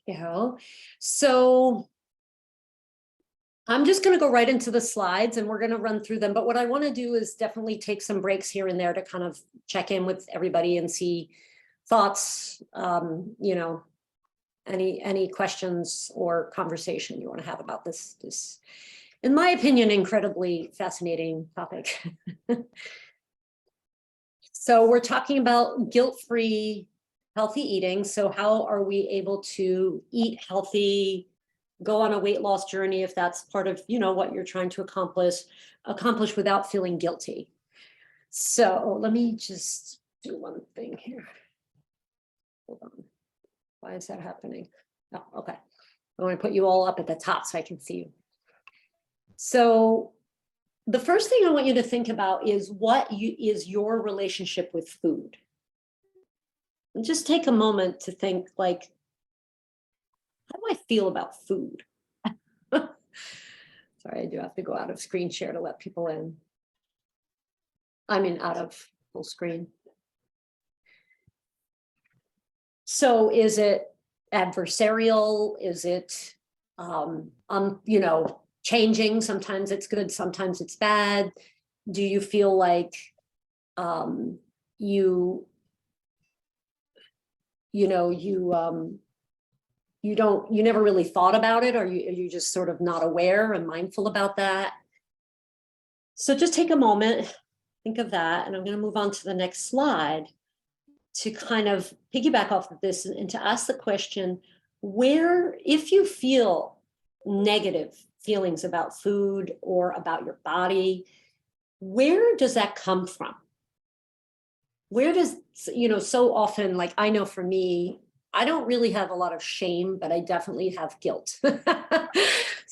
you know, so I'm just going to go right into the slides and we're going to run through them. But what I want to do is definitely take some breaks here and there to kind of check in with everybody and see thoughts, you know, any questions or conversation you want to have about this, in my opinion, incredibly fascinating topic. So we're talking about guilt-free, healthy eating. So how are we able to eat healthy, go on a weight loss journey if that's part of, you know, what you're trying to accomplish without feeling guilty. So let me just do one thing here. Hold on. Why is that happening? Oh, okay. I want to put you all up at the top so I can see you. So the first thing I want you to think about is is your relationship with food. And just take a moment to think, like, how do I feel about food? Sorry, I do have to go out of screen share to let people in. I mean, out of full screen. So is it adversarial? Is it, you know, changing? Sometimes it's good, sometimes it's bad. Do you feel like you never really thought about it, or are you just sort of not aware and mindful about that? So just take a moment, think of that, and I'm going to move on to the next slide to kind of piggyback off of this and to ask the question, where, if you feel negative feelings about food or about your body, where does that come from? Where does, you know, so often, like, I know for me, I don't really have a lot of shame, but I definitely have guilt. So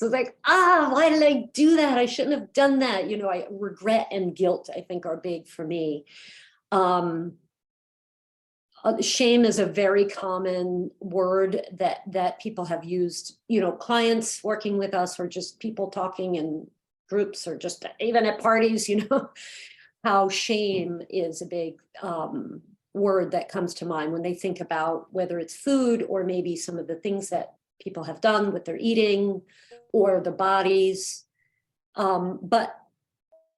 it's like, why did I do that? I shouldn't have done that. You know, regret and guilt, I think, are big for me. Shame is a very common word that people have used, you know, clients working with us or just people talking in groups or just even at parties, you know, how shame is a big word that comes to mind when they think about whether it's food or maybe some of the things that people have done with their eating or their bodies. But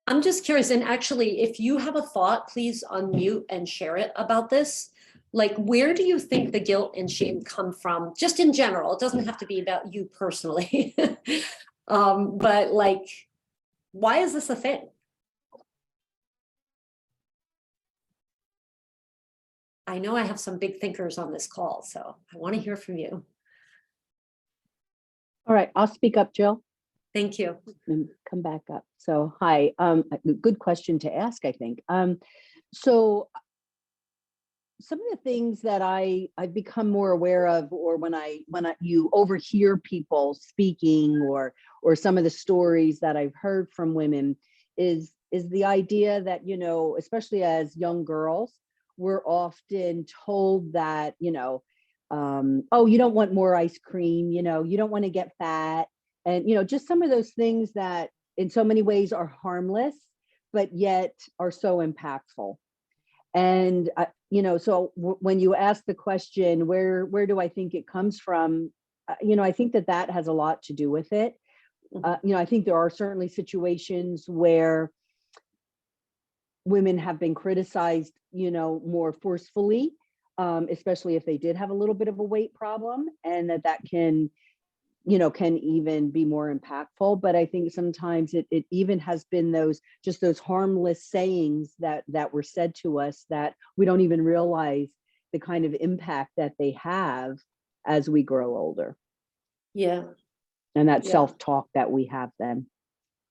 I'm just curious, and actually, if you have a thought, please unmute and share it about this. Like, where do you think the guilt and shame come from? Just in general, it doesn't have to be about you personally. But like, why is this a thing? I know I have some big thinkers on this call, so I want to hear from you. All right, I'll speak up, Jill. Thank you. And come back up. So, hi, good question to ask, I think. So some of the things that I've become more aware of, or when you overhear people speaking, or some of the stories that I've heard from women, is the idea that, you know, especially as young girls, we're often told that, you know, oh, you don't want more ice cream, you know, you don't want to get fat, and, you know, just some of those things that in so many ways are harmless, but yet are so impactful. And, you know, so when you ask the question, where do I think it comes from? You know, I think that has a lot to do with it. You know, I think there are certainly situations where women have been criticized, you know, more forcefully, especially if they did have a little bit of a weight problem, and that can, you know, can even be more impactful. But I think sometimes it even has been those harmless sayings that were said to us that we don't even realize the kind of impact that they have as we grow older. Yeah. And that self-talk that we have then.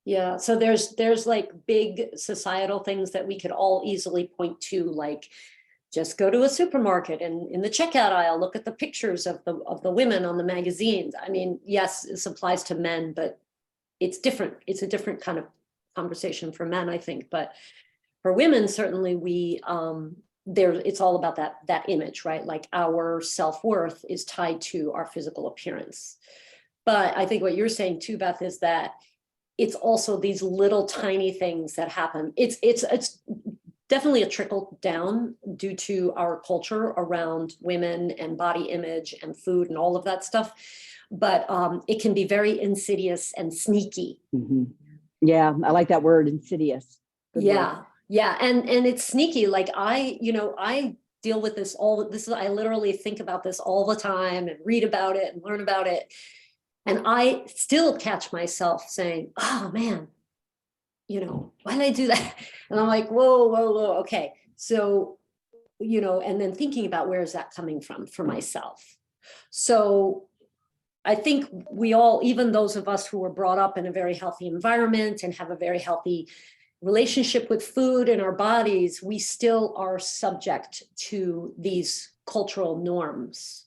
Yeah, so there's like big societal things that we could all easily point to, like just go to a supermarket and in the checkout aisle, look at the pictures of the women on the magazines. I mean, yes, this applies to men, but it's different. It's a different kind of conversation for men, I think. But for women, certainly it's all about that image, right? Like our self-worth is tied to our physical appearance. But I think what you're saying too, Beth, is that it's also these little tiny things that happen. It's definitely a trickle down due to our culture around women and body image and food and all of that stuff. But it can be very insidious and sneaky. Mhm. Yeah, I like that word, insidious. Good word. Yeah. And it's sneaky. Like I deal with this I literally think about this all the time and read about it and learn about it. And I still catch myself saying, oh man, why did I do that? And I'm like, whoa, okay. So, and then thinking about where is that coming from for myself. So I think we all, even those of us who were brought up in a very healthy environment and have a very healthy relationship with food and our bodies, we still are subject to these cultural norms.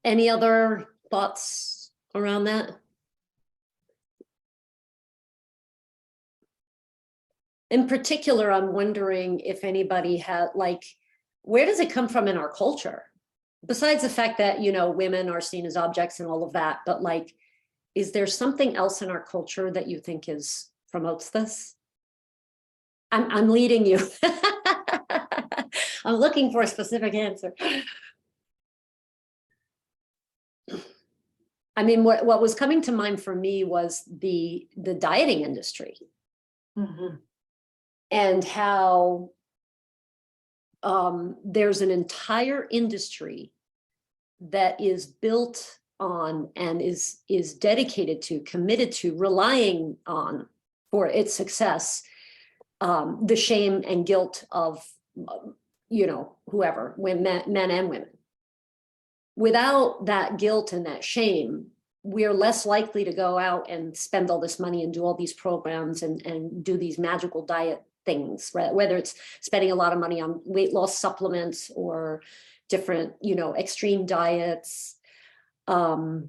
Any other thoughts around that? In particular, I'm wondering if anybody had, like, where does it come from in our culture? Besides the fact that, women are seen as objects and all of that, but like, is there something else in our culture that you think promotes this? I'm leading you. I'm looking for a specific answer. I mean, what was coming to mind for me was the dieting industry. Mm-hmm. And how there's an entire industry that is built on and is dedicated to, committed to, relying on for its success, the shame and guilt of, whoever, men and women. Without that guilt and that shame, we're less likely to go out and spend all this money and do all these programs and do these magical diet things, right? Whether it's spending a lot of money on weight loss supplements or different, extreme diets. Yeah,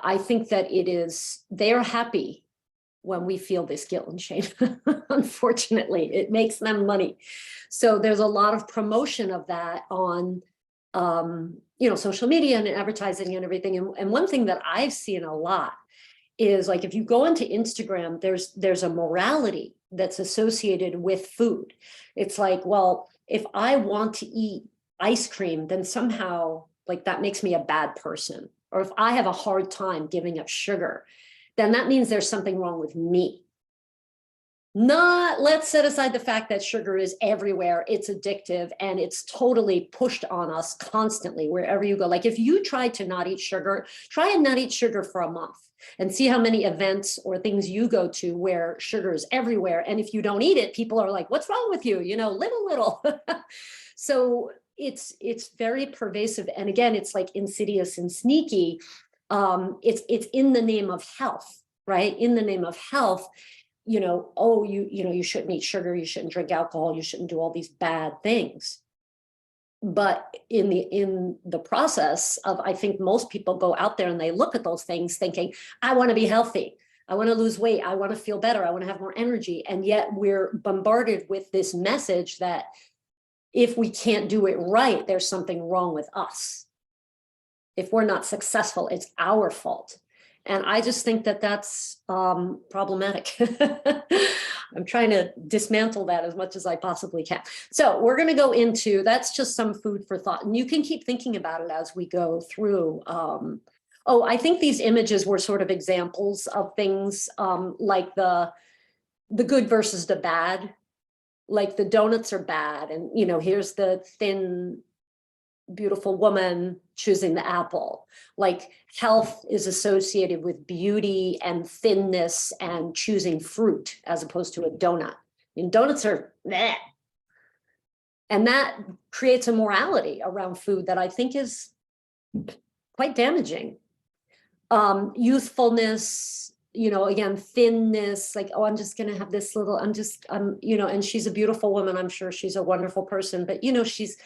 I think that they're happy when we feel this guilt and shame. Unfortunately, it makes them money. So there's a lot of promotion of that on, social media and advertising and everything. And one thing that I've seen a lot is, like, if you go into Instagram, there's a morality that's associated with food. It's like, well, if I want to eat ice cream, then somehow, like, that makes me a bad person. Or if I have a hard time giving up sugar, then that means there's something wrong with me. Let's set aside the fact that sugar is everywhere, it's addictive, and it's totally pushed on us constantly wherever you go. Like, if you try to not eat sugar, try and not eat sugar for a month and see how many events or things you go to where sugar is everywhere. And if you don't eat it, people are like, what's wrong with you? Live a little. So it's very pervasive. And again, it's like insidious and sneaky. It's in the name of health, right? In the name of health. You shouldn't eat sugar, you shouldn't drink alcohol, you shouldn't do all these bad things. But in the process of, I think most people go out there and they look at those things thinking, I want to be healthy, I want to lose weight, I want to feel better, I want to have more energy. And yet we're bombarded with this message that if we can't do it right, there's something wrong with us. If we're not successful, it's our fault. And I just think that that's problematic. I'm trying to dismantle that as much as I possibly can. So we're going to go into, that's just some food for thought. And you can keep thinking about it as we go through. I think these images were sort of examples of things like the good versus the bad. Like, the donuts are bad. And, here's the thin, beautiful woman choosing the apple. Like, health is associated with beauty and thinness and choosing fruit as opposed to a donut. And donuts are bleh. And that creates a morality around food that I think is quite damaging. Youthfulness, again, thinness, like, oh, I'm just going to have this little, and she's a beautiful woman. I'm sure she's a wonderful person, but, she's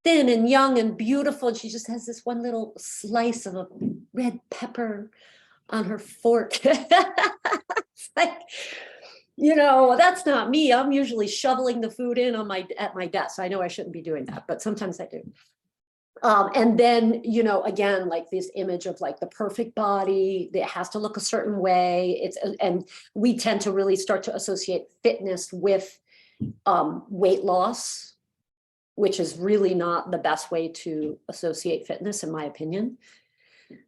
thin and young and beautiful. And she just has this one little slice of a red pepper on her fork. It's like, that's not me. I'm usually shoveling the food in at my desk. I know I shouldn't be doing that, but sometimes I do. And then, you know, again, like this image of like the perfect body, it has to look a certain way. And we tend to really start to associate fitness with weight loss, which is really not the best way to associate fitness, in my opinion.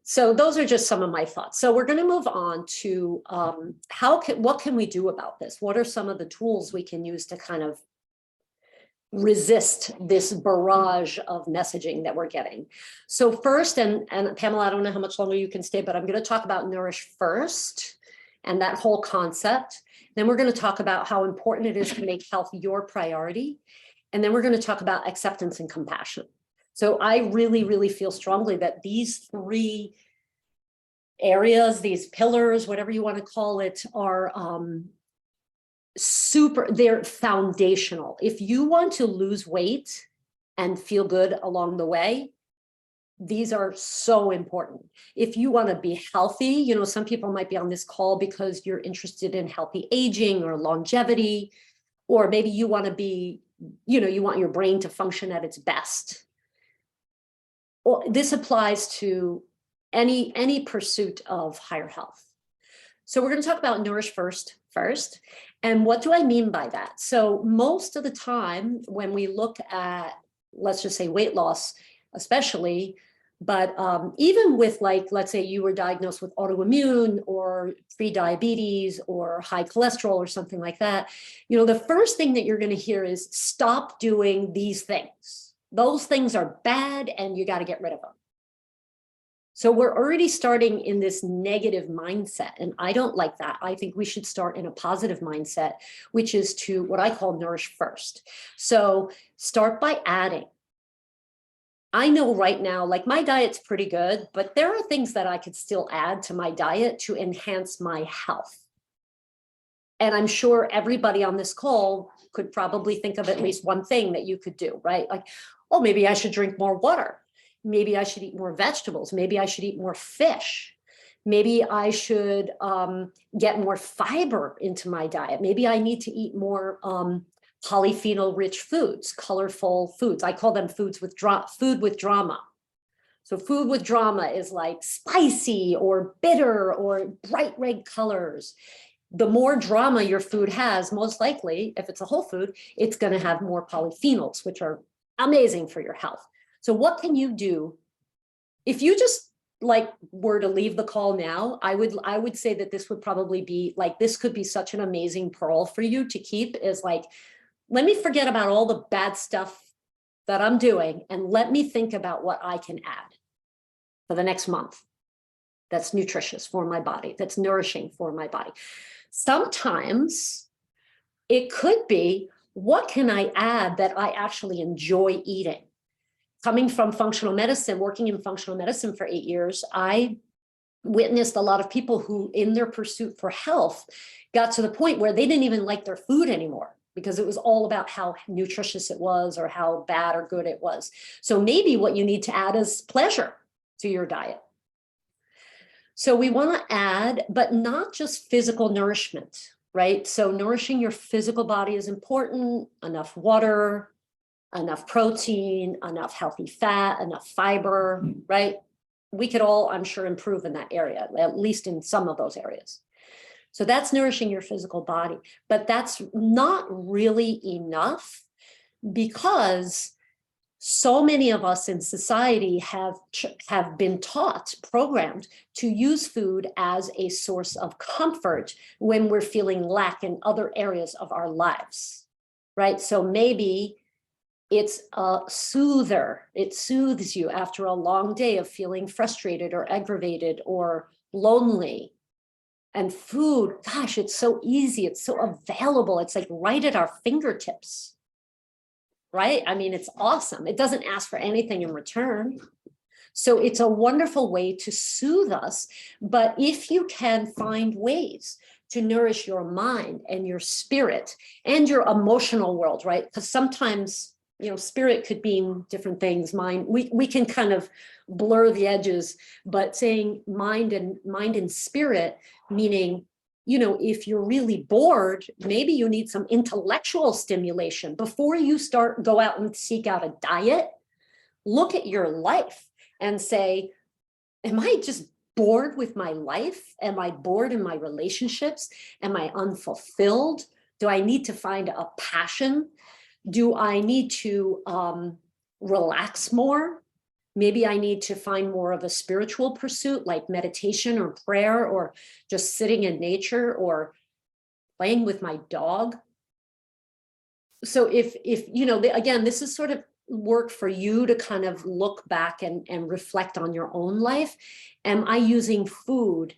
So those are just some of my thoughts. So we're going to move on to what can we do about this? What are some of the tools we can use to kind of resist this barrage of messaging that we're getting? So first, and Pamela, I don't know how much longer you can stay, but I'm going to talk about Nourish First and that whole concept. Then we're going to talk about how important it is to make health your priority. And then we're going to talk about acceptance and compassion. So I really, really feel strongly that these three areas, these pillars, whatever you want to call it, are they're foundational. If you want to lose weight and feel good along the way, these are so important. If you want to be healthy, you know, some people might be on this call because you're interested in healthy aging or longevity, or maybe you want to be, you know, you want your brain to function at its best. Well, this applies to any pursuit of higher health. So we're going to talk about Nourish First. And what do I mean by that? So most of the time when we look at, let's just say weight loss, especially, but even with like, let's say you were diagnosed with autoimmune or pre-diabetes or high cholesterol or something like that, you know, the first thing that you're going to hear is stop doing these things. Those things are bad and you got to get rid of them. So we're already starting in this negative mindset, and I don't like that. I think we should start in a positive mindset, which is to what I call Nourish First. So start by adding. I know right now, like my diet's pretty good, but there are things that I could still add to my diet to enhance my health. And I'm sure everybody on this call could probably think of at least one thing that you could do, right? Like, oh, maybe I should drink more water. Maybe I should eat more vegetables. Maybe I should eat more fish. Maybe I should get more fiber into my diet. Maybe I need to eat more polyphenol-rich foods, colorful foods. I call them food with drama. So food with drama is like spicy or bitter or bright red colors. The more drama your food has, most likely, if it's a whole food, it's going to have more polyphenols, which are amazing for your health. So what can you do if you just like were to leave the call now? I would say that this would probably be like, this could be such an amazing pearl for you to keep, is like, let me forget about all the bad stuff that I'm doing and let me think about what I can add for the next month that's nutritious for my body, that's nourishing for my body. Sometimes it could be, what can I add that I actually enjoy eating? Coming from functional medicine, working in functional medicine for 8 years, I witnessed a lot of people who in their pursuit for health got to the point where they didn't even like their food anymore because it was all about how nutritious it was or how bad or good it was. So maybe what you need to add is pleasure to your diet. So we want to add, but not just physical nourishment, right? So nourishing your physical body is important, enough water, enough protein, enough healthy fat, enough fiber, right? We could all, I'm sure, improve in that area, at least in some of those areas. So that's nourishing your physical body, but that's not really enough because so many of us in society have been taught, programmed to use food as a source of comfort when we're feeling lack in other areas of our lives, right? So maybe it's a soother. It soothes you after a long day of feeling frustrated or aggravated or lonely. And food, gosh, it's so easy. It's so available. It's like right at our fingertips, right? I mean, it's awesome. It doesn't ask for anything in return. So it's a wonderful way to soothe us. But if you can find ways to nourish your mind and your spirit and your emotional world, right? Because sometimes, you know, spirit could mean different things. Mind, we can kind of blur the edges, but saying mind and spirit, meaning, you know, if you're really bored, maybe you need some intellectual stimulation before you go out and seek out a diet. look at your life and say, am I just bored with my life? Am I bored in my relationships? Am I unfulfilled? Do I need to find a passion? Do I need to relax more? Maybe I need to find more of a spiritual pursuit like meditation or prayer or just sitting in nature or playing with my dog. So if you know, again, this is sort of work for you to kind of look back and reflect on your own life. Am I using food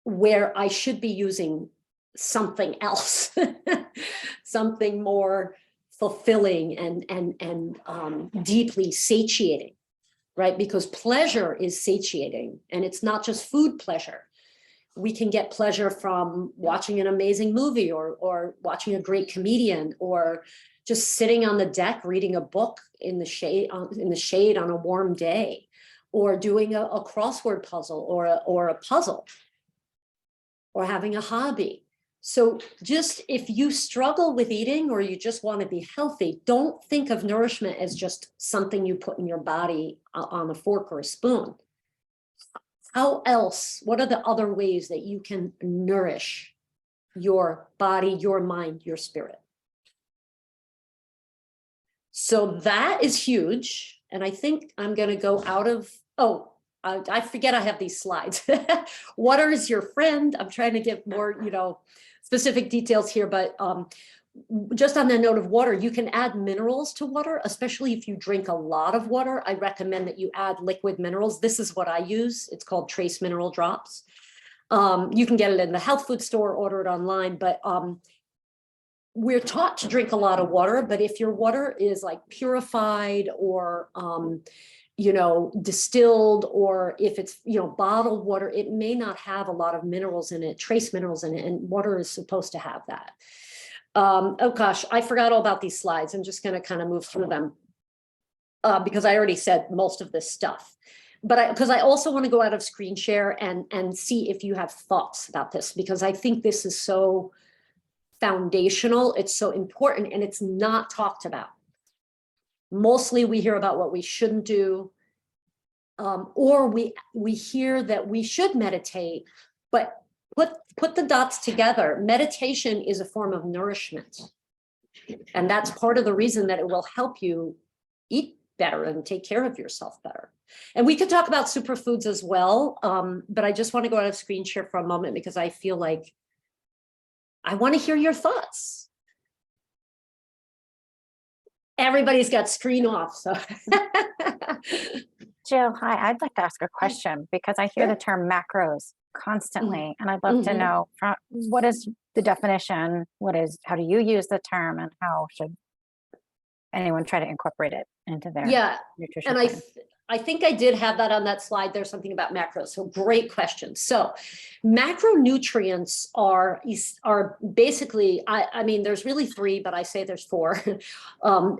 where I should be using something else, something more fulfilling and deeply satiating, right? Because pleasure is satiating, and it's not just food pleasure. We can get pleasure from watching an amazing movie or watching a great comedian or just sitting on the deck reading a book in the shade on a warm day, or doing a crossword puzzle or a puzzle, or having a hobby. So just if you struggle with eating or you just want to be healthy, don't think of nourishment as just something you put in your body on a fork or a spoon. How else, what are the other ways that you can nourish your body, your mind, your spirit? So that is huge. And I think I'm going to go out of, I forget I have these slides. Water is your friend. I'm trying to get more, specific details here, but just on the note of water, you can add minerals to water, especially if you drink a lot of water. I recommend that you add liquid minerals. This is what I use. It's called Trace Mineral Drops. You can get it in the health food store, order it online, but we're taught to drink a lot of water, but if your water is like purified or distilled, or if it's, bottled water, it may not have a lot of minerals in it, trace minerals in it, and water is supposed to have that. Oh gosh, I forgot all about these slides. I'm just going to kind of move through them because I already said most of this stuff. But because I also want to go out of screen share and see if you have thoughts about this, because I think this is so foundational. It's so important, and it's not talked about. Mostly we hear about what we shouldn't do, or we hear that we should meditate, but put the dots together. Meditation is a form of nourishment. And that's part of the reason that it will help you eat better and take care of yourself better. And we could talk about superfoods as well, but I just want to go out of screen share for a moment because I feel like I want to hear your thoughts. Everybody's got screen off, so. Jill, hi, I'd like to ask a question because I hear the term macros constantly, and I'd love to know what is the definition, how do you use the term, and how should anyone try to incorporate it into their nutrition? And I think I did have that on that slide. There's something about macros. So great question. So macronutrients are basically, I mean, there's really three, but I say there's four.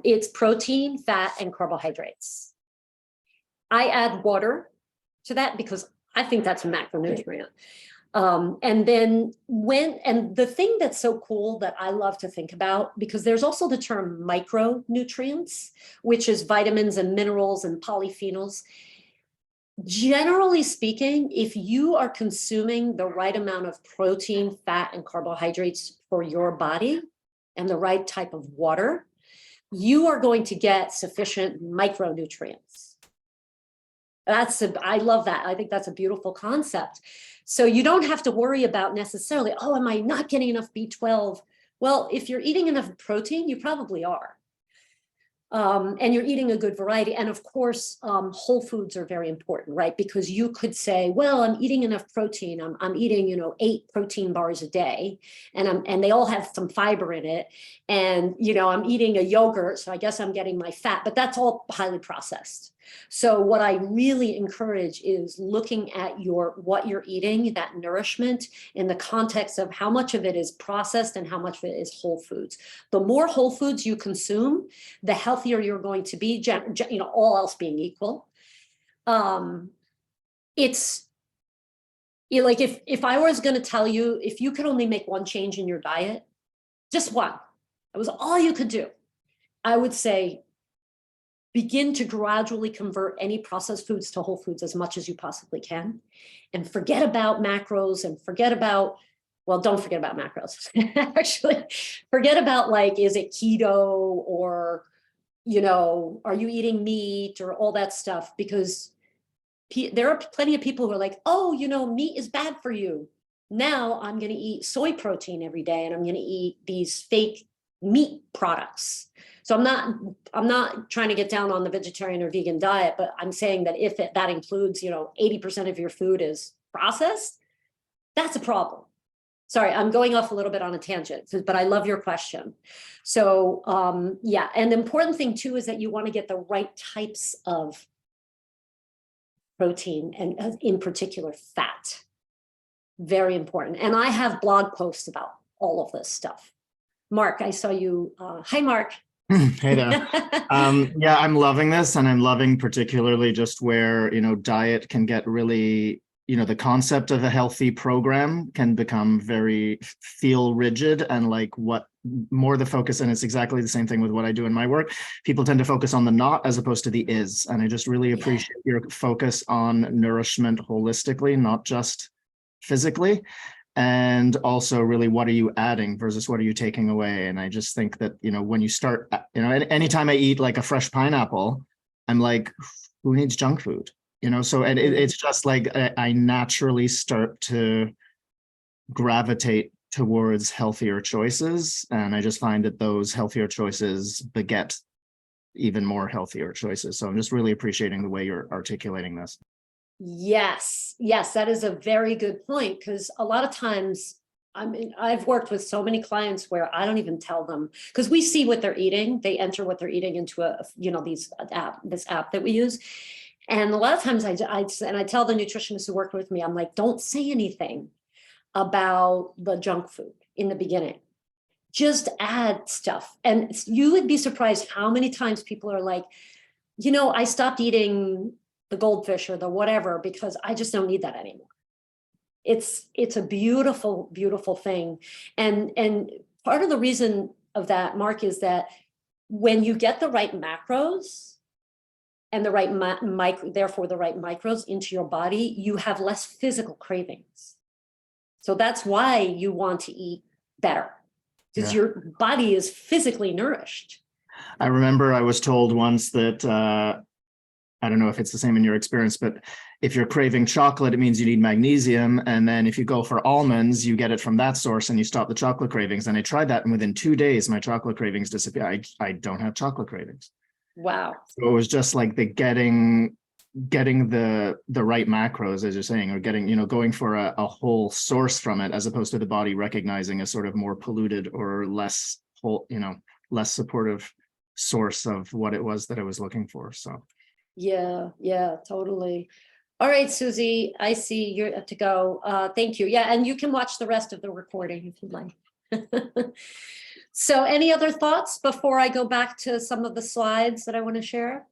It's protein, fat, and carbohydrates. I add water to that because I think that's a macronutrient. And then the thing that's so cool that I love to think about, because there's also the term micronutrients, which is vitamins and minerals and polyphenols. Generally speaking, if you are consuming the right amount of protein, fat, and carbohydrates for your body and the right type of water, you are going to get sufficient micronutrients. I love that. I think that's a beautiful concept. So you don't have to worry about necessarily, oh, am I not getting enough B12? Well, if you're eating enough protein, you probably are. And you're eating a good variety. And of course, whole foods are very important, right? Because you could say, well, I'm eating enough protein. I'm eating, 8 protein bars a day, and they all have some fiber in it. And, I'm eating a yogurt, so I guess I'm getting my fat, but that's all highly processed. So what I really encourage is looking at what you're eating, that nourishment, in the context of how much of it is processed and how much of it is whole foods. The more whole foods you consume, the healthier you're going to be, all else being equal. It's like if I was going to tell you, if you could only make one change in your diet, just one, it was all you could do, I would say begin to gradually convert any processed foods to whole foods as much as you possibly can, and forget about macros and forget about, well, don't forget about macros. Actually, forget about like, is it keto or, you know, are you eating meat or all that stuff? Because there are plenty of people who are like, oh, you know, meat is bad for you. Now I'm going to eat soy protein every day and I'm going to eat these fake meat products. So I'm not trying to get down on the vegetarian or vegan diet, but I'm saying that if that includes, you know, 80% of your food is processed, that's a problem. Sorry, I'm going off a little bit on a tangent, but I love your question. So yeah, and the important thing too is that you want to get the right types of protein and in particular fat. Very important. And I have blog posts about all of this stuff. Mark, I saw you. Hi, Mark. Hey there. Yeah, I'm loving this, and I'm loving particularly just where, you know, diet can get really, you know, the concept of a healthy program can become very feel rigid and like what more the focus, and it's exactly the same thing with what I do in my work. People tend to focus on the not as opposed to the is, and I just really appreciate your focus on nourishment holistically, not just physically. And also really, what are you adding versus what are you taking away? And I just think that, you know, when you start, you know, anytime I eat like a fresh pineapple, I'm like, who needs junk food? You know, so and it's just like I naturally start to gravitate towards healthier choices. And I just find that those healthier choices beget even more healthier choices. So I'm just really appreciating the way you're articulating this. Yes, yes, that is a very good point, because a lot of times, I mean, I've worked with so many clients where I don't even tell them, because we see what they're eating. They enter what they're eating into a, you know, this app that we use. And a lot of times I tell the nutritionists who work with me, I'm like, don't say anything about the junk food in the beginning. Just add stuff. And you would be surprised how many times people are like, you know, I stopped eating the goldfish or the whatever because I just don't need that anymore. It's a beautiful, beautiful thing. And part of the reason of that, Mark, is that when you get the right macros and the right therefore the right micros into your body, you have less physical cravings. So that's why you want to eat better, because your body is physically nourished. I remember I was told once that I don't know if it's the same in your experience, but if you're craving chocolate, it means you need magnesium. And then if you go for almonds, you get it from that source and you stop the chocolate cravings. And I tried that, and within 2 days, my chocolate cravings disappeared. I don't have chocolate cravings. Wow. So it was just like the getting the right macros, as you're saying, or getting, you know, going for a whole source from it, as opposed to the body recognizing a sort of more polluted or less whole, you know, less supportive source of what it was that I was looking for. So. Yeah, totally. All right, Susie, I see you're up to go. Thank you. Yeah, and you can watch the rest of the recording if you'd like. So any other thoughts before I go back to some of the slides that I want to share?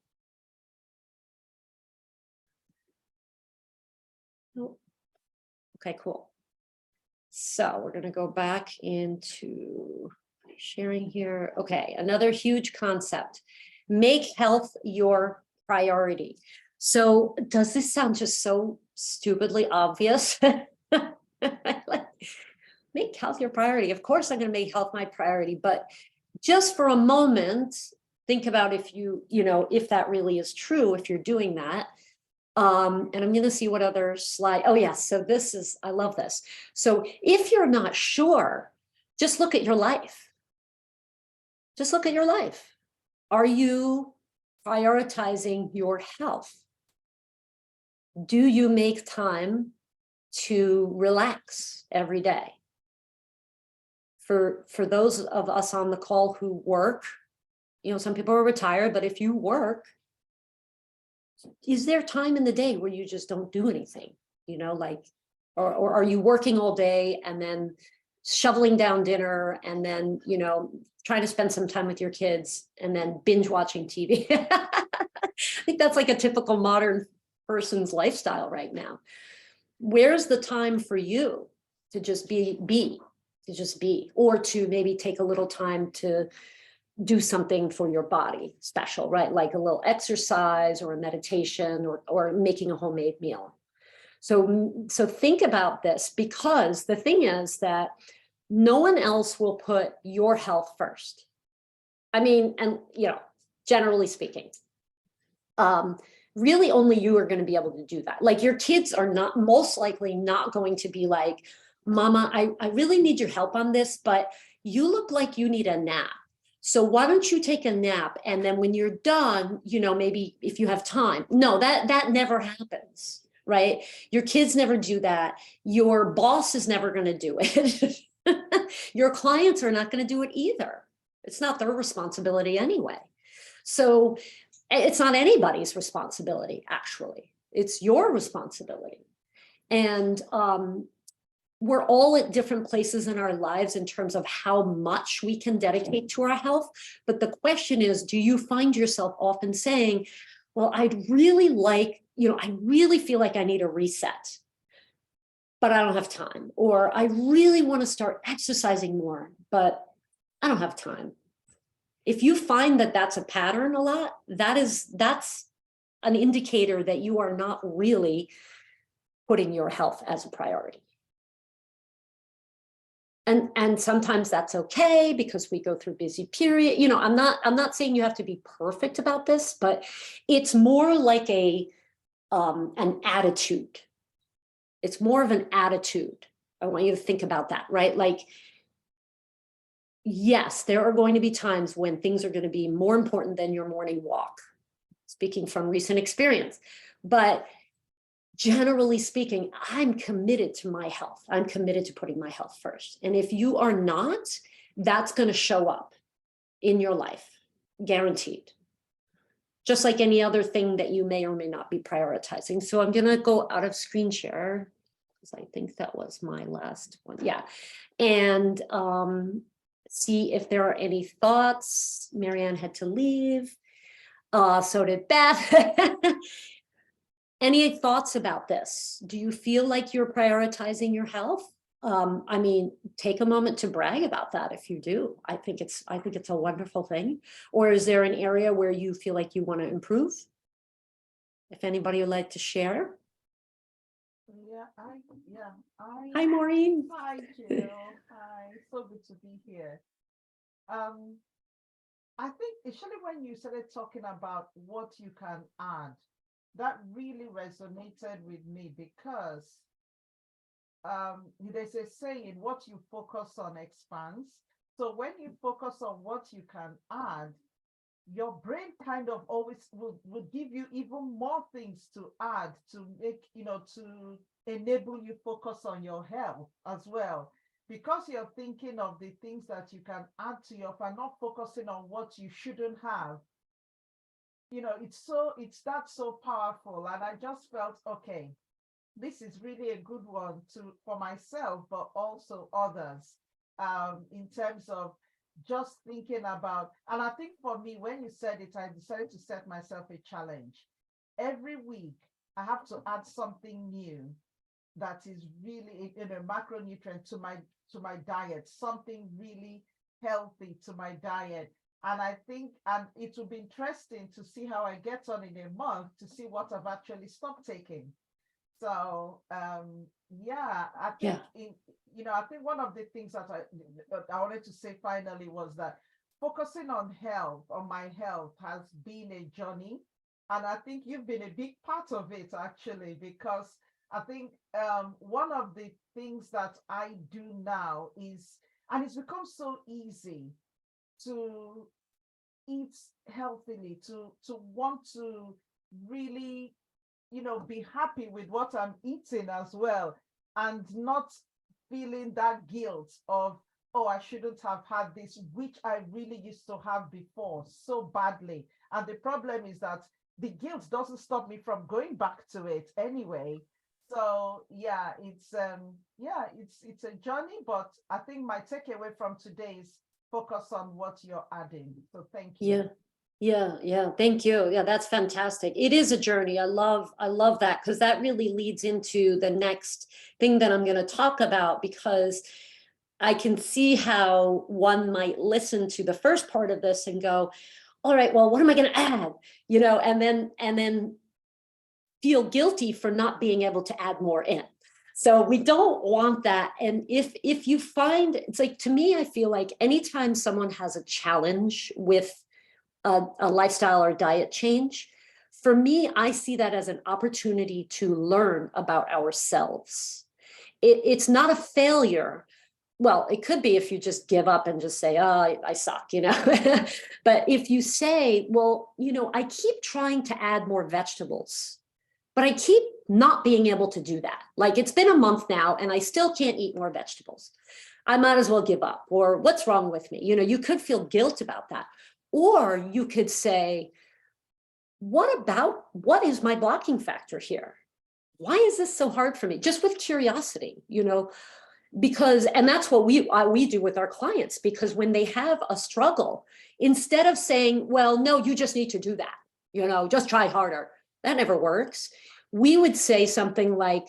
Oh. Okay, cool. So we're going to go back into sharing here. Okay, another huge concept. Make health your priority. So does this sound just so stupidly obvious? Make health your priority. Of course, I'm going to make health my priority, but just for a moment, think about if if that really is true, if you're doing that. And I'm going to see what other slide. Oh, yes. So I love this. So if you're not sure, just look at your life. Just look at your life. Are you prioritizing your health? Do you make time to relax every day? For those of us on the call who work, some people are retired, but if you work, is there time in the day where you just don't do anything? Or are you working all day and then shoveling down dinner and then, trying to spend some time with your kids and then binge watching TV? I think that's like a typical modern person's lifestyle right now. Where's the time for you to just be, or to maybe take a little time to do something for your body special, right? Like a little exercise or a meditation or making a homemade meal. So think about this, because the thing is that no one else will put your health first. I mean, and generally speaking, really only you are going to be able to do that. Like your kids are not, most likely not going to be like, Mama, I really need your help on this, but you look like you need a nap. So why don't you take a nap? And then when you're done, maybe if you have time. No, that never happens, right? Your kids never do that. Your boss is never going to do it. Your clients are not going to do it either. It's not their responsibility anyway. So it's not anybody's responsibility, actually. It's your responsibility. And we're all at different places in our lives in terms of how much we can dedicate to our health. But the question is, do you find yourself often saying, well, I'd really like, I really feel like I need a reset, but I don't have time. Or I really want to start exercising more, but I don't have time. If you find that that's a pattern a lot, that's an indicator that you are not really putting your health as a priority. And sometimes that's okay, because we go through busy period. I'm not saying you have to be perfect about this, but it's more like an attitude. It's more of an attitude. I want you to think about that, right? Like, yes, there are going to be times when things are going to be more important than your morning walk, speaking from recent experience. But generally speaking, I'm committed to my health. I'm committed to putting my health first. And if you are not, that's going to show up in your life, guaranteed. Just like any other thing that you may or may not be prioritizing. So I'm going to go out of screen share, because I think that was my last one. Yeah. And see if there are any thoughts. Marianne had to leave. So did Beth. Any thoughts about this? Do you feel like you're prioritizing your health? I mean, take a moment to brag about that if you do. I think it's a wonderful thing. Or is there an area where you feel like you want to improve? If anybody would like to share. Hi, Maureen. Hi, Jill. Hi, so good to be here. I think especially when you started talking about what you can add, that really resonated with me, because there's a saying, what you focus on expands. So when you focus on what you can add, your brain kind of always will give you even more things to add to make, to enable you focus on your health as well. Because you're thinking of the things that you can add to your and not focusing on what you shouldn't have. It's that so powerful. And I just felt, okay, this is really a good one for myself, but also others, in terms of just thinking about, and I think for me, when you said it, I decided to set myself a challenge. Every week, I have to add something new that is really a macronutrient to my diet, something really healthy to my diet. And I think, and it will be interesting to see how I get on in a month to see what I've actually stopped taking. So I think I think one of the things that I wanted to say finally was that focusing on my health has been a journey. And I think you've been a big part of it, actually, because I think one of the things that I do now is, and it's become so easy to eat healthily, to want to really, be happy with what I'm eating as well, and not feeling that guilt of, oh, I shouldn't have had this, which I really used to have before so badly. And the problem is that the guilt doesn't stop me from going back to it anyway. So it's a journey, but I think my takeaway from today is focus on what you're adding. So thank you. Yeah. Thank you. Yeah, that's fantastic. It is a journey. I love that, because that really leads into the next thing that I'm going to talk about, because I can see how one might listen to the first part of this and go, all right, well, what am I going to add? You know, and then feel guilty for not being able to add more in. So we don't want that. And if you find, it's like, to me, I feel like anytime someone has a challenge with a lifestyle or diet change, for me, I see that as an opportunity to learn about ourselves. It's not a failure. Well, it could be if you just give up and just say, oh, I suck, you know. But if you say, well, you know, I keep trying to add more vegetables, but I keep not being able to do that. Like, it's been a month now and I still can't eat more vegetables. I might as well give up. Or what's wrong with me? You know, you could feel guilt about that. Or you could say, what is my blocking factor here? Why is this so hard for me? Just with curiosity, you know, because, and that's what we do with our clients, because when they have a struggle, instead of saying, well, no, you just need to do that, you know, just try harder. That never works. We would say something like,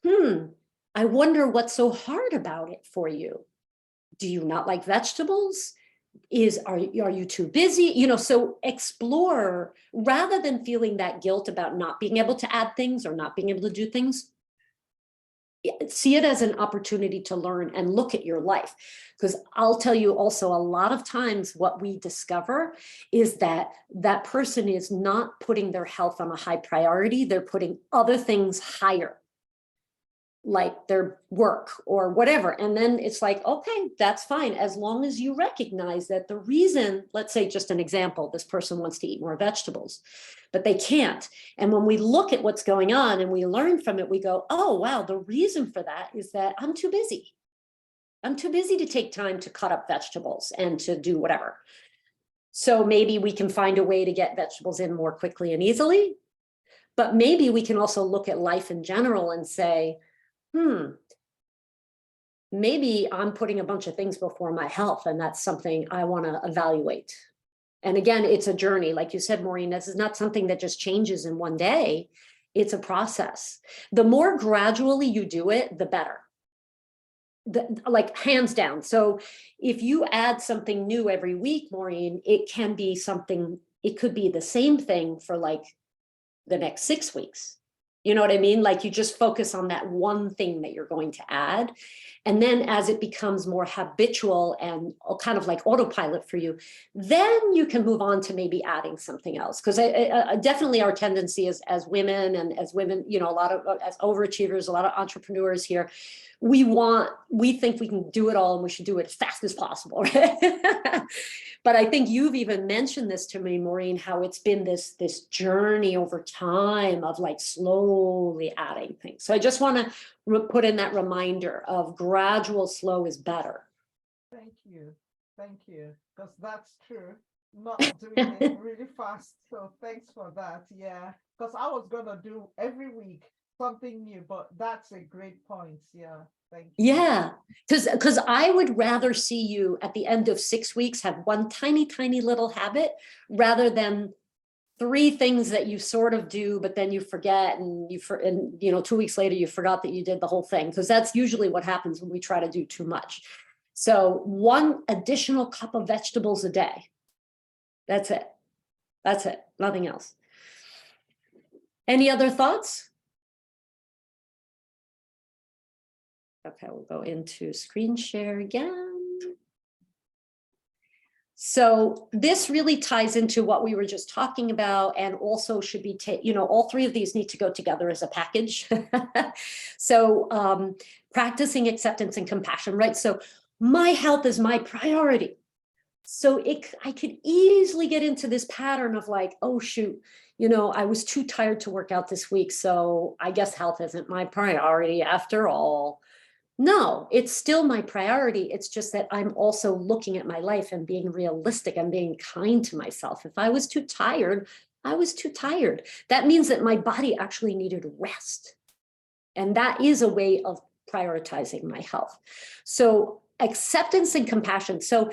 I wonder what's so hard about it for you. Do you not like vegetables? Are you too busy? You know, so explore, rather than feeling that guilt about not being able to add things or not being able to do things. See it as an opportunity to learn and look at your life. Because I'll tell you also, a lot of times what we discover is that that person is not putting their health on a high priority. They're putting other things higher, like their work or whatever. And then it's like, okay, that's fine. As long as you recognize that the reason, let's say just an example, this person wants to eat more vegetables, but they can't. And when we look at what's going on and we learn from it, we go, oh, wow, the reason for that is that I'm too busy. I'm too busy to take time to cut up vegetables and to do whatever. So maybe we can find a way to get vegetables in more quickly and easily. But maybe we can also look at life in general and say, maybe I'm putting a bunch of things before my health, and that's something I want to evaluate. And again, it's a journey. Like you said, Maureen, this is not something that just changes in one day. It's a process. The more gradually you do it, the better. Like hands down. So if you add something new every week, Maureen, it can be something, it could be the same thing for like the next 6 weeks. You know what I mean? Like, you just focus on that one thing that you're going to add. And then as it becomes more habitual and kind of like autopilot for you, then you can move on to maybe adding something else. Because definitely our tendency is, as women, you know, a lot of as overachievers, a lot of entrepreneurs here, we think we can do it all and we should do it as fast as possible. Right? But I think you've even mentioned this to me, Maureen, how it's been this journey over time of like slowly adding things. So I just want to put in that reminder of gradual, slow is better. Thank you. Because that's true. Not doing it really fast. So thanks for that. Yeah. Because I was going to do every week something new, but that's a great point. Yeah. Thank you. Yeah, because I would rather see you at the end of 6 weeks have one tiny little habit rather than 3 things that you sort of do, but then you forget, and you know, 2 weeks later you forgot that you did the whole thing, because that's usually what happens when we try to do too much. So 1 additional cup of vegetables a day. That's it. Nothing else. Any other thoughts? Okay, we'll go into screen share again. So this really ties into what we were just talking about, and also should be, you know, all 3 of these need to go together as a package. So practicing acceptance and compassion, right? So my health is my priority. So I could easily get into this pattern of like, oh, shoot, you know, I was too tired to work out this week, so I guess health isn't my priority after all. No, it's still my priority. It's just that I'm also looking at my life and being realistic and being kind to myself. If I was too tired, I was too tired. That means that my body actually needed rest. And that is a way of prioritizing my health. So acceptance and compassion. So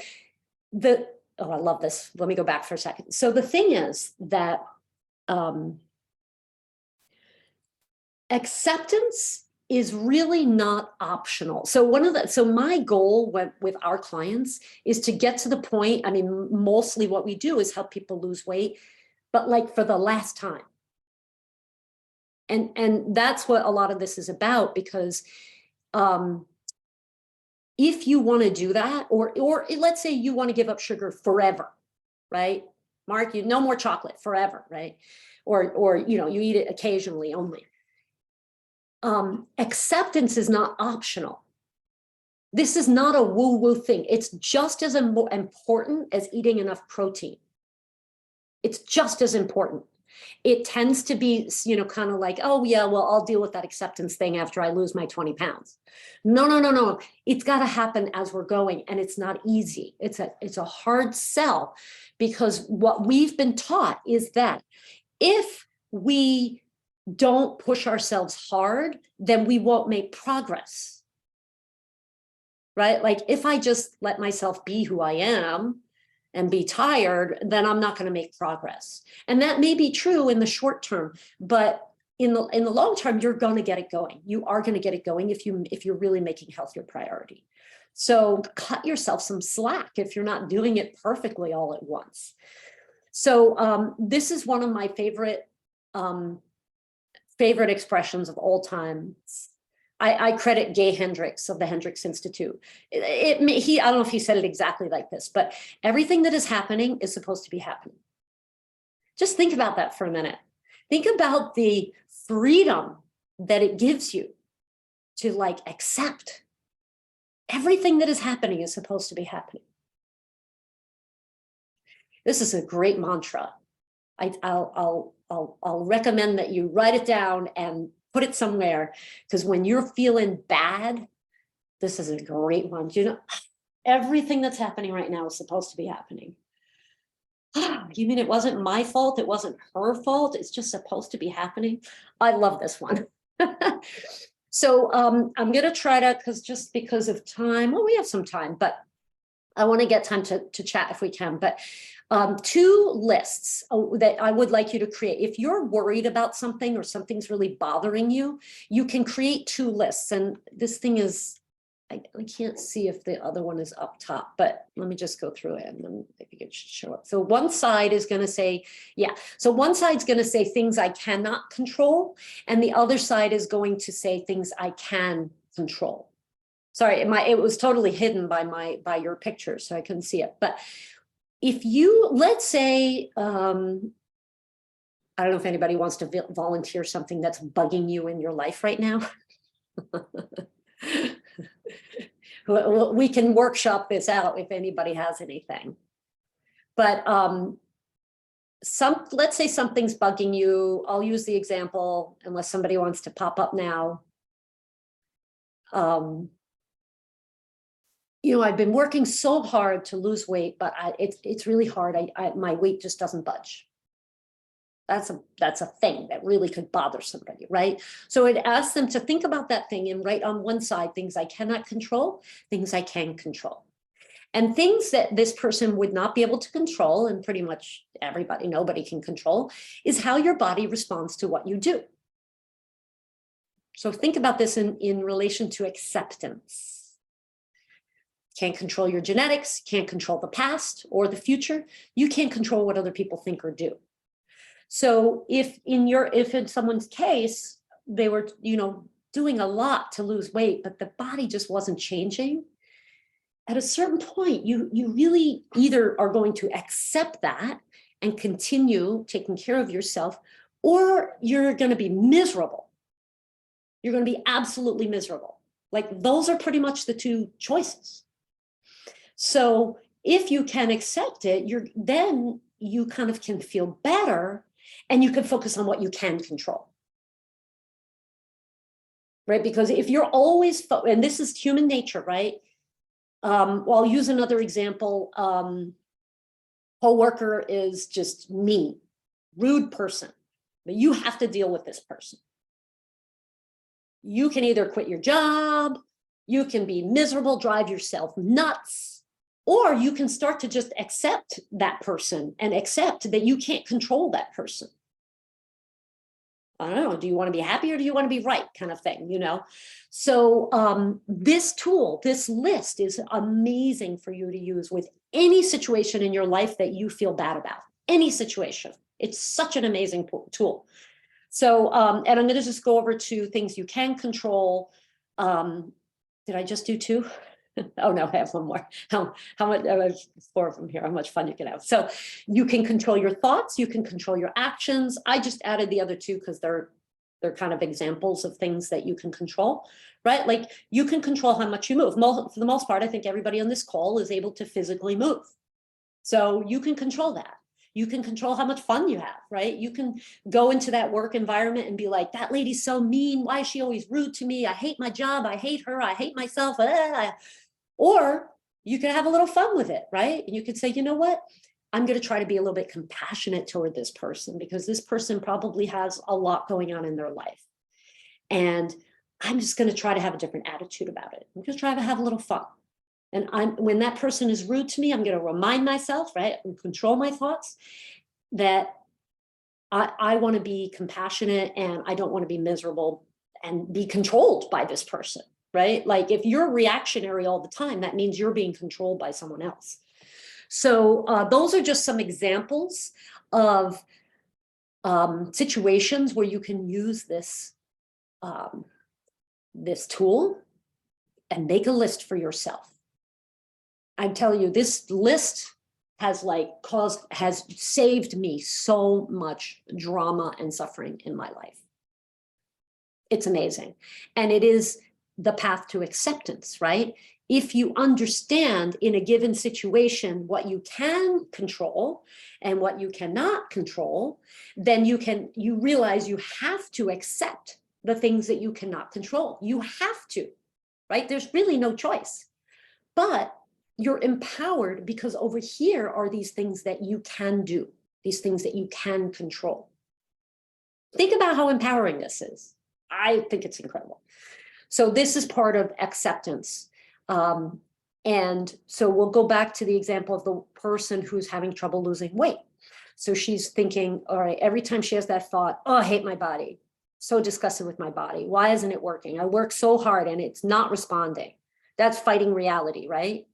I love this. Let me go back for a second. So the thing is that acceptance is really not optional. So my goal with our clients is to get to the point, I mean, mostly what we do is help people lose weight, but like for the last time. And that's what a lot of this is about, because if you want to do that, or let's say you want to give up sugar forever, right? Mark, no more chocolate forever, right? Or you eat it occasionally only. Acceptance is not optional. This is not a woo-woo thing. It's just as important as eating enough protein. It's just as important. It tends to be, kind of like, oh yeah, well, I'll deal with that acceptance thing after I lose my 20 pounds. No. It's got to happen as we're going, and it's not easy. It's a hard sell, because what we've been taught is that if we don't push ourselves hard, then we won't make progress, right? Like if I just let myself be who I am and be tired, then I'm not going to make progress. And that may be true in the short term, but in the long term, you're going to get it going. You are going to get it going if you're really making health your priority. So cut yourself some slack if you're not doing it perfectly all at once. So this is one of my favorite expressions of all time. I credit Gay Hendricks of the Hendricks Institute. I don't know if he said it exactly like this, but everything that is happening is supposed to be happening. Just think about that for a minute. Think about the freedom that it gives you to like accept everything that is happening is supposed to be happening. This is a great mantra. I'll recommend that you write it down and put it somewhere, because when you're feeling bad, this is a great one. Everything that's happening right now is supposed to be happening. You mean it wasn't my fault? It wasn't her fault? It's just supposed to be happening? I love this one. So I'm going to try to, because of time, well, we have some time, but I want to get time to chat if we can. But 2 lists that I would like you to create. If you're worried about something or something's really bothering you, you can create 2 lists. And this thing is, I can't see if the other one is up top, but let me just go through it and then I think it should show up. So one side is going to say, so one side's going to say things I cannot control, and the other side is going to say things I can control. Sorry, it was totally hidden by your picture, so I couldn't see it. But if you, let's say, I don't know if anybody wants to volunteer something that's bugging you in your life right now. We can workshop this out if anybody has anything. But let's say something's bugging you. I'll use the example, unless somebody wants to pop up now. I've been working so hard to lose weight, but it's really hard. My weight just doesn't budge. That's a thing that really could bother somebody, right? So it asks them to think about that thing and write on one side things I cannot control, things I can control. And things that this person would not be able to control, and pretty much nobody can control, is how your body responds to what you do. So think about this in relation to acceptance. Can't control your genetics, can't control the past or the future. You can't control what other people think or do. So if in someone's case, they were, doing a lot to lose weight, but the body just wasn't changing, at a certain point, you really either are going to accept that and continue taking care of yourself, or you're going to be miserable. You're going to be absolutely miserable. Like those are pretty much the 2 choices. So if you can accept it, then you kind of can feel better, and you can focus on what you can control. Right? Because if you're always, and this is human nature, right? Well, I'll use another example. Coworker is just mean, rude person, but you have to deal with this person. You can either quit your job, you can be miserable, drive yourself nuts, or you can start to just accept that person and accept that you can't control that person. I don't know, do you want to be happy or do you want to be right, kind of thing, you know? So this tool, this list is amazing for you to use with any situation in your life that you feel bad about, any situation. It's such an amazing tool. So, and I'm going to just go over to things you can control. Did I just do two? Oh no, I have one more. How much? Four of them here. How much fun you can have. So you can control your thoughts. You can control your actions. I just added the other two because they're kind of examples of things that you can control, right? Like you can control how much you move. For the most part, I think everybody on this call is able to physically move. So you can control that. You can control how much fun you have, right? You can go into that work environment and be like, that lady's so mean. Why is she always rude to me? I hate my job. I hate her. I hate myself. Or you can have a little fun with it, right? And you could say, you know what? I'm going to try to be a little bit compassionate toward this person because this person probably has a lot going on in their life. And I'm just going to try to have a different attitude about it. I'm going to try to have a little fun. And when that person is rude to me, I'm going to remind myself, right, and control my thoughts that I want to be compassionate and I don't want to be miserable and be controlled by this person, right? Like if you're reactionary all the time, that means you're being controlled by someone else. So those are just some examples of situations where you can use this this tool and make a list for yourself. I'm telling you, this list has saved me so much drama and suffering in my life. It's amazing. And it is the path to acceptance, right? If you understand in a given situation what you can control and what you cannot control, then you realize you have to accept the things that you cannot control. You have to, right? There's really no choice. But you're empowered because over here are these things that you can do, these things that you can control. Think about how empowering this is. I think it's incredible. So this is part of acceptance. And so we'll go back to the example of the person who's having trouble losing weight. So she's thinking, all right, every time she has that thought, oh, I hate my body. So disgusted with my body. Why isn't it working? I work so hard and it's not responding. That's fighting reality, right?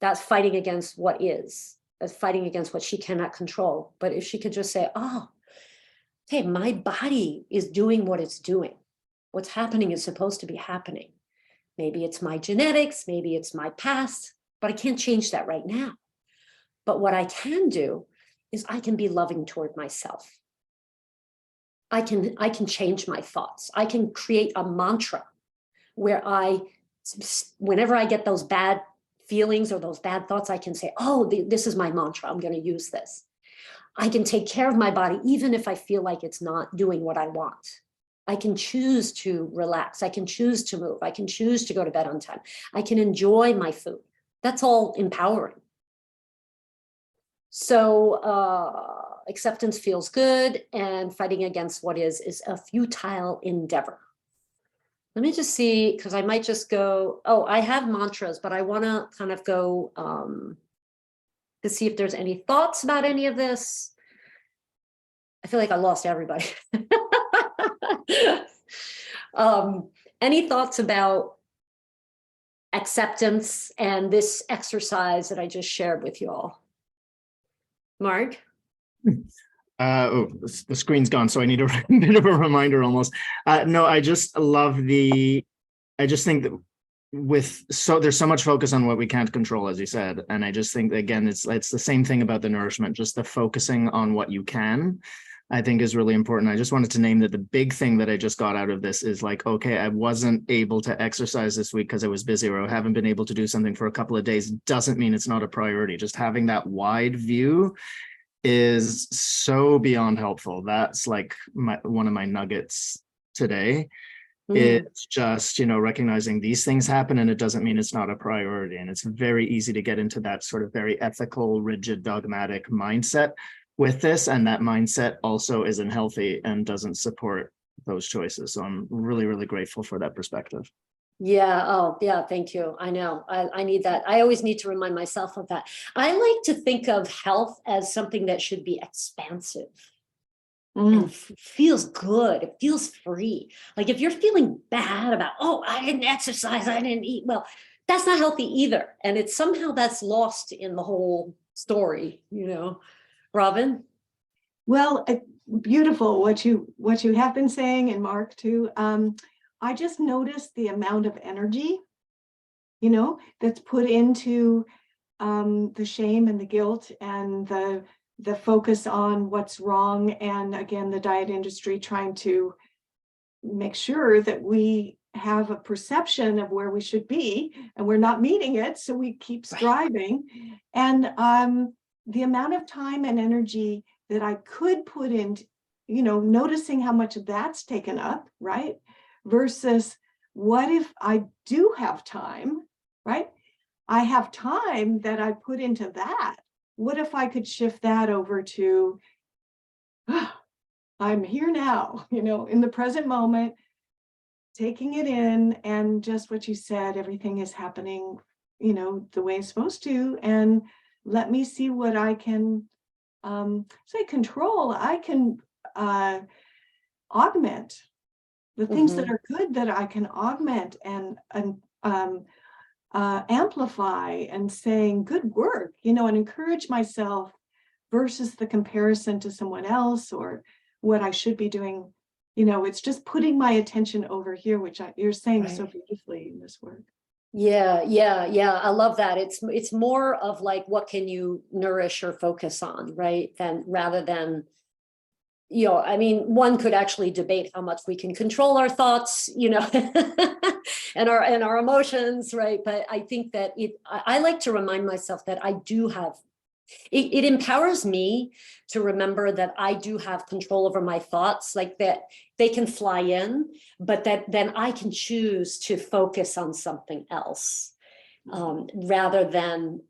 That's fighting against what is. That's fighting against what she cannot control. But if she could just say, oh, hey, my body is doing what it's doing. What's happening is supposed to be happening. Maybe it's my genetics, maybe it's my past, but I can't change that right now. But what I can do is I can be loving toward myself. I can change my thoughts. I can create a mantra where whenever I get those bad feelings or those bad thoughts, I can say, oh, this is my mantra. I'm going to use this. I can take care of my body, even if I feel like it's not doing what I want. I can choose to relax. I can choose to move. I can choose to go to bed on time. I can enjoy my food. That's all empowering. So acceptance feels good, and fighting against what is a futile endeavor. Let me just see, because I might just go, oh, I have mantras, but I want to kind of go to see if there's any thoughts about any of this. I feel like I lost everybody. Any thoughts about acceptance and this exercise that I just shared with you all? Mark? Oh, the screen's gone, so I need a bit of a reminder almost. No, I just love I just think that there's so much focus on what we can't control, as you said. And I just think, again, it's the same thing about the nourishment, just the focusing on what you can, I think is really important. I just wanted to name that the big thing that I just got out of this is like, okay, I wasn't able to exercise this week because I was busy, or I haven't been able to do something for a couple of days. Doesn't mean it's not a priority. Just having that wide view is so beyond helpful. That's like one of my nuggets today. It's just, recognizing these things happen and it doesn't mean it's not a priority. And it's very easy to get into that sort of very ethical, rigid, dogmatic mindset with this. And that mindset also isn't healthy and doesn't support those choices. So I'm really, really grateful for that perspective. Yeah. Oh, yeah. Thank you. I know. I need that. I always need to remind myself of that. I like to think of health as something that should be expansive. and feels good. It feels free. Like if you're feeling bad about, oh, I didn't exercise, I didn't eat well, that's not healthy either. And it's somehow that's lost in the whole story, you know. Robin? Well, beautiful what you have been saying, and Mark too. I just noticed the amount of energy, you know, that's put into the shame and the guilt and the focus on what's wrong. And again, the diet industry trying to make sure that we have a perception of where we should be and we're not meeting it. So we keep striving. And the amount of time and energy that I could put into, you know, noticing how much of that's taken up, right? Versus what if I do have time, right? I have time that I put into that. What if I could shift that over to, I'm here now, you know, in the present moment, taking it in, and just what you said, everything is happening, you know, the way it's supposed to. And let me see what I can say control. I can augment the things that are good, that I can augment and amplify, and saying good work, you know, and encourage myself versus the comparison to someone else or what I should be doing. You know, it's just putting my attention over here, which you're saying so beautifully in this work. Yeah. I love that. It's more of like, what can you nourish or focus on, right? Than rather than, you know, I mean, one could actually debate how much we can control our thoughts, you know, and our emotions, right? But I think that I like to remind myself that I do have, it empowers me to remember that I do have control over my thoughts, like that they can fly in, but that then I can choose to focus on something else rather than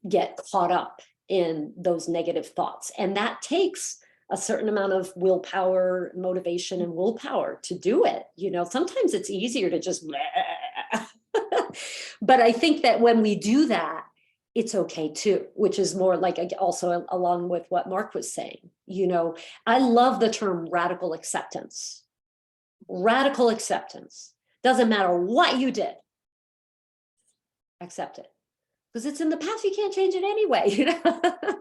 get caught up in those negative thoughts. And that takes a certain amount of willpower, motivation, and willpower to do it. You know, sometimes it's easier to just, but I think that when we do that, it's okay too, which is more like also along with what Mark was saying. You know, I love the term radical acceptance. Radical acceptance. Doesn't matter what you did, accept it. Because it's in the past, you can't change it anyway, you know.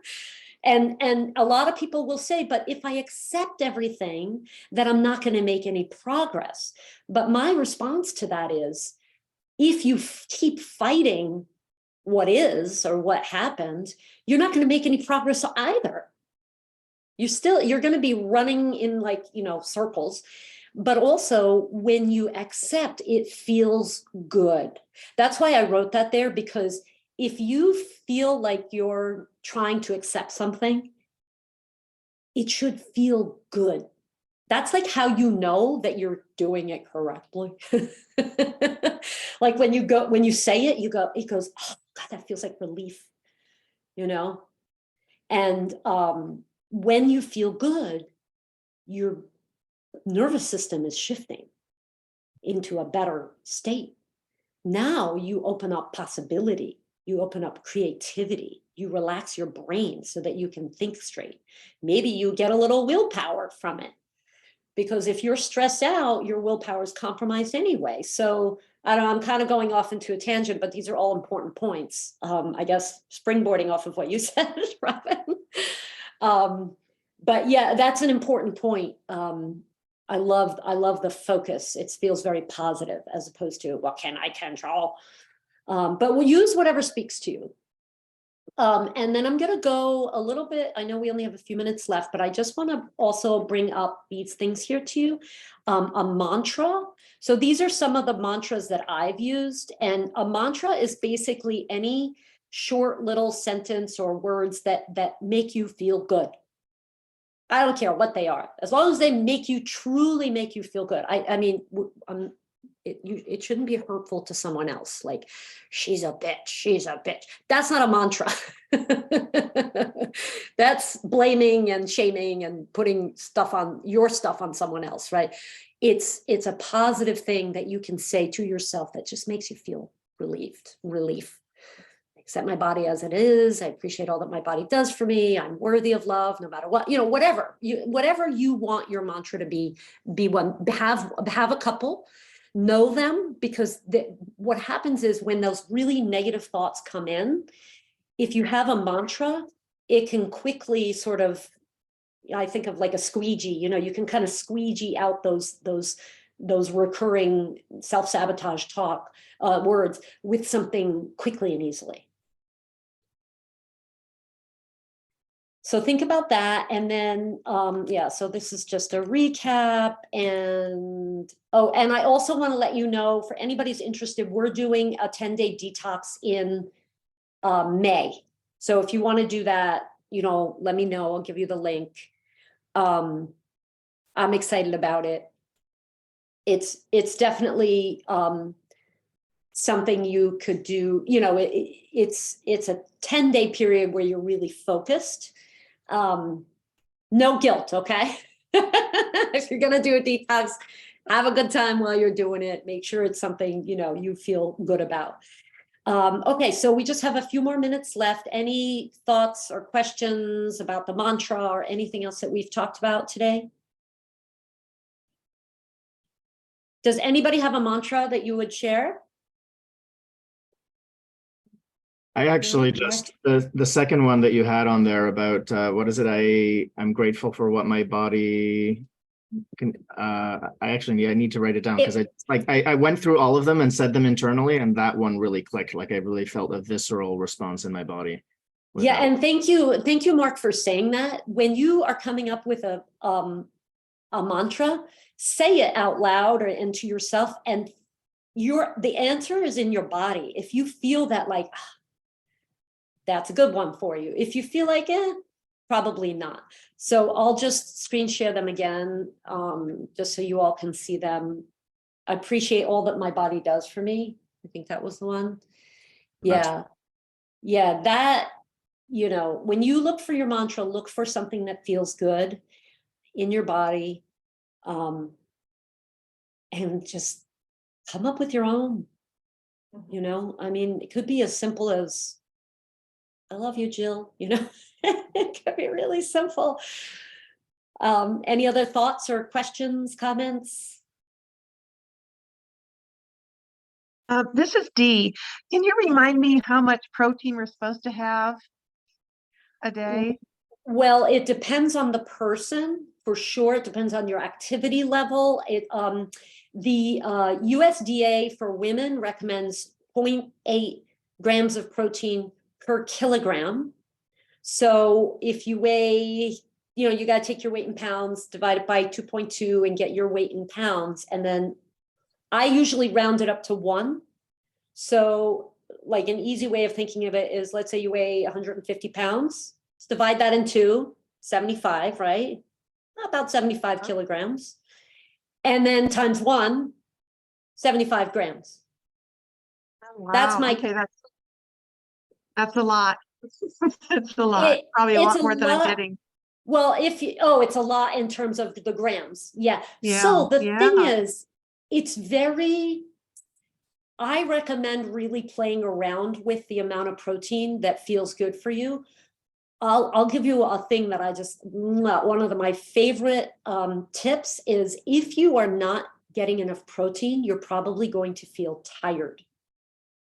And a lot of people will say, but if I accept everything, then I'm not going to make any progress. But my response to that is, if you keep fighting what is or what happened, you're not going to make any progress either. You're going to be running in, like, you know, circles. But also when you accept, it feels good. That's why I wrote that there, because if you feel like you're trying to accept something, it should feel good. That's like how you know that you're doing it correctly. Like when you say it, it goes, oh God, that feels like relief, you know? And when you feel good, your nervous system is shifting into a better state. Now you open up possibility, you open up creativity, you relax your brain so that you can think straight. Maybe you get a little willpower from it, because if you're stressed out, your willpower is compromised anyway. So I don't know, I'm kind of going off into a tangent, but these are all important points. I guess springboarding off of what you said, Robin. But yeah, that's an important point. I love the focus. It feels very positive as opposed to what can I control? But we'll use whatever speaks to you. And then I'm going to go a little bit. I know we only have a few minutes left, but I just want to also bring up these things here to you. A mantra. So these are some of the mantras that I've used. And a mantra is basically any short little sentence or words that make you feel good. I don't care what they are, as long as they truly make you feel good. I mean, it shouldn't be hurtful to someone else. Like, she's a bitch. That's not a mantra. That's blaming and shaming and putting your stuff on someone else, right? It's a positive thing that you can say to yourself that just makes you feel relief. accept my body as it is. I appreciate all that my body does for me. I'm worthy of love no matter what, whatever you want your mantra to be one, have a couple, know them, because what happens is when those really negative thoughts come in, if you have a mantra, it can quickly sort of, I think of like a squeegee, you can kind of squeegee out those recurring self-sabotage words with something quickly and easily. So think about that. And then, so this is just a recap. And I also want to let you know, for anybody who's interested, we're doing a 10-day detox in May. So if you want to do that, let me know. I'll give you the link. I'm excited about it. It's definitely something you could do. It's a 10-day period where you're really focused. No guilt, okay? If you're gonna do a detox, have a good time while you're doing it. Make sure it's something you feel good about. Okay, so we just have a few more minutes left. Any thoughts or questions about the mantra or anything else that we've talked about today? Does anybody have a mantra that you would share? I actually just, the second one that you had on there about, what is it? I'm grateful for what my body can, I need to write it down, because I went through all of them and said them internally, and that one really clicked. Like I really felt a visceral response in my body. Yeah, and thank you, Mark, for saying that. When you are coming up with a mantra, say it out loud and to yourself, and the answer is in your body. If you feel that, like, that's a good one for you. If you feel like it, probably not. So I'll just screen share them again, just so you all can see them. I appreciate all that my body does for me. I think that was the one. Yeah. Yeah, that, when you look for your mantra, look for something that feels good in your body, and just come up with your own. It could be as simple as, I love you, Jill, it could be really simple. Any other thoughts or questions, comments? This is Dee. Can you remind me how much protein we're supposed to have a day? Well, it depends on the person, for sure. It depends on your activity level. The USDA for women recommends 0.8 grams of protein per kilogram. So if you weigh, you got to take your weight in pounds, divide it by 2.2 and get your weight in pounds. And then I usually round it up to 1. So like an easy way of thinking of it is, let's say you weigh 150 pounds. Let's divide that in 2, 75, right? About 75 kilograms. And then times 1, 75 grams. Oh, wow. That's my, okay, that's a lot. It's a lot. Probably a lot more than I'm getting. Well, it's a lot in terms of the grams. Yeah. So the thing is, I recommend really playing around with the amount of protein that feels good for you. I'll give you a thing that one of my favorite tips is, if you are not getting enough protein, you're probably going to feel tired.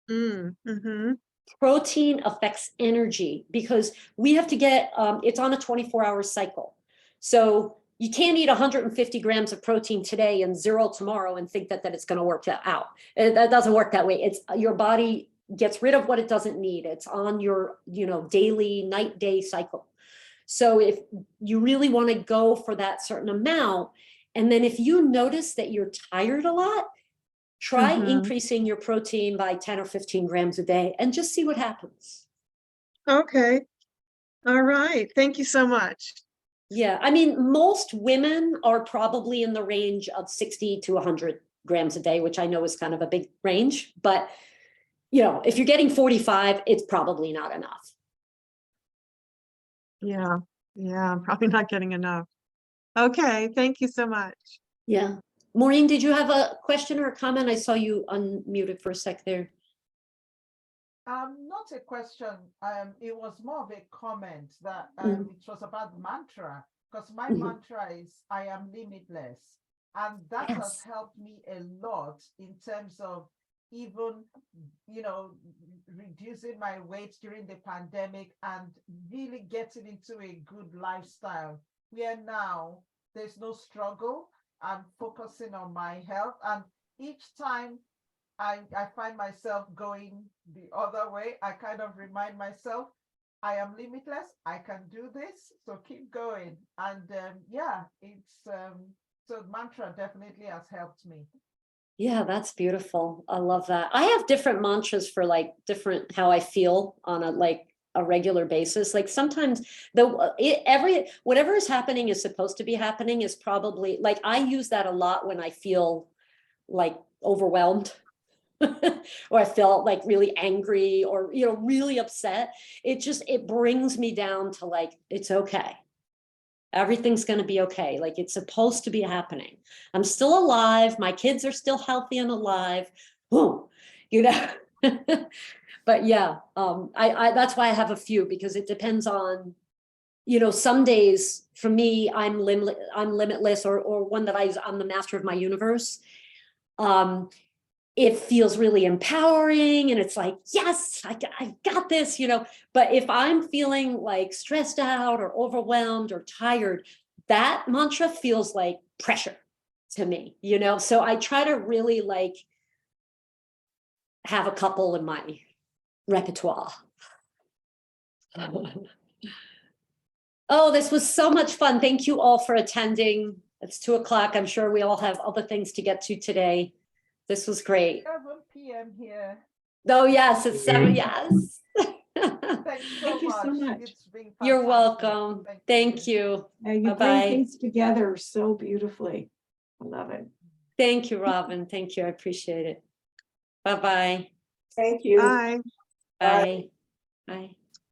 Mm-hmm. Protein affects energy, because we have to get, it's on a 24-hour cycle. So you can't eat 150 grams of protein today and 0 tomorrow and think that it's going to work out. That doesn't work that way. It's your body gets rid of what it doesn't need. It's on your, daily night-day cycle. So if you really want to go for that certain amount, and then if you notice that you're tired a lot, try increasing your protein by 10 or 15 grams a day and just see what happens. Okay. All right. Thank you so much. Yeah. Most women are probably in the range of 60 to 100 grams a day, which I know is kind of a big range, but if you're getting 45, it's probably not enough. Yeah. I'm probably not getting enough. Okay. Thank you so much. Yeah. Maureen, did you have a question or a comment? I saw you unmuted for a sec there. Not a question. It was more of a comment that it was about mantra, because my Mhm. mantra is I am limitless. And that has Yes. helped me a lot in terms of even, reducing my weight during the pandemic and really getting into a good lifestyle where now there's no struggle. I'm focusing on my health. And each time I find myself going the other way, I kind of remind myself, I am limitless. I can do this. So keep going. And it's so mantra definitely has helped me. Yeah, that's beautiful. I love that. I have different mantras for like different how I feel on a regular basis. Like sometimes whatever is happening is supposed to be happening is probably like I use that a lot when I feel like overwhelmed or I feel like really angry or really upset. It brings me down to like it's okay. Everything's going to be okay. Like it's supposed to be happening. I'm still alive. My kids are still healthy and alive. Whew, But yeah, I that's why I have a few, because it depends on, some days for me, I'm limitless, or one that I'm the master of my universe. It feels really empowering and it's like, yes, I got this, but if I'm feeling like stressed out or overwhelmed or tired, that mantra feels like pressure to me, so I try to really like have a couple in my repertoire. Oh, this was so much fun. Thank you all for attending. It's 2:00. I'm sure we all have other things to get to today. This was great. 7 p.m. here. Oh, yes, it's 7. Yes. Thanks Thank you so much. It's been You're fantastic. welcome. Thank you. You bring Bye-bye. things together so beautifully. I love it. Thank you, Robin. Thank you. I appreciate it. Bye-bye. Thank you. Bye. Bye. Bye.